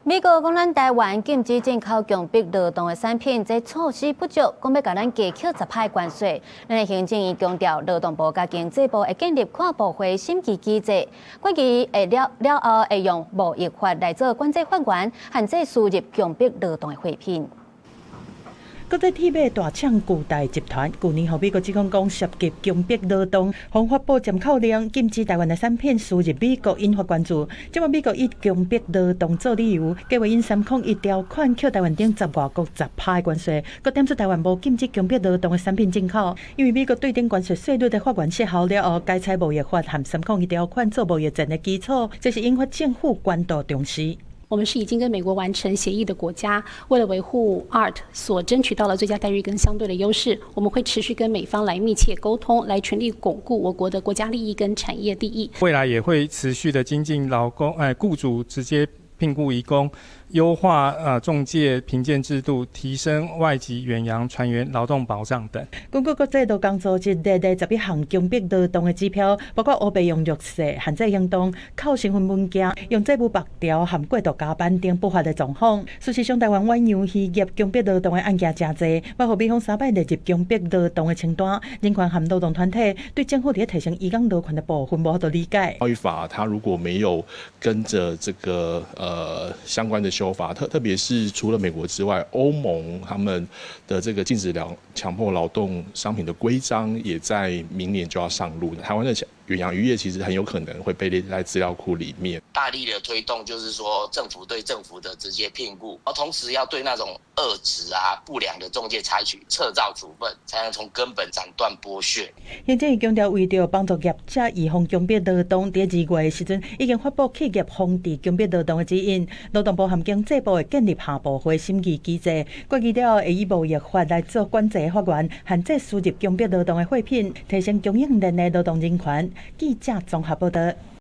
美國講咱台灣禁止進口強迫勞動的產品，這措施不足，講要甲咱加扣10%關稅。咱的行政院強調，勞動部甲經濟部會建立跨部會審議機制，關於了後會用貿易法來做管制法源，限制輸入強迫勞動的貨品。國際鐵馬大廠巨大集團去年，美國指控講涉及強迫勞動，方發布暫扣令，禁止台灣的產品輸入美國，引發關注。即馬美國以強迫勞動做理由，計劃因301條款扣台灣等10外國10%的關稅，佮點出台灣無禁止強迫勞動的產品進口。因為美國對頂關稅稅率的法源失效了後，改採貿易法含301條款做貿易戰的基礎，這是引發政府關注重視。我們是已經跟美國完成協議的國家，為了維護 ART 所爭取到了最佳待遇跟相對的優勢，我們會持續跟美方來密切溝通，來全力鞏固我國的國家利益跟產業利益。未來也會持續的精進雇主直接聘雇移工，優化仲介評鑑制度，提升外籍遠洋船員勞動保障等。根據國際勞工組織列11項強迫勞動的指標，包括烏白用弱勢、限制行動、扣身份文件、用債務白條和過度加班等不法的狀況。事實上，台灣遠洋漁業強迫勞動的案件真多，包括美方3擺列入強迫勞動的清單。人權和勞動團體對政府在提升移工勞權的部分無法度理解。貿易法它如果沒有跟着這個相關的修法，特別是除了美國之外，歐盟他們的這個禁止強迫勞動商品的規章也在明年就要上路。台灣的遠洋漁業其實很有可能會被列在資料庫裡面。大力的推動就是說政府對政府的直接聘僱，而同時要對那種惡質不良的仲介採取撤照處分，才能從根本斬斷剝削。行政院強調，為了幫助業者預防強迫勞動，在2月的時陣已經發布企業防治強迫勞動的指引。勞動部和經濟部會建立下部會審議機制，決議了會以貿易法來做管制法源，限制輸入強迫勞動的貨品，提升供應鏈的勞動人權。記者綜合報道。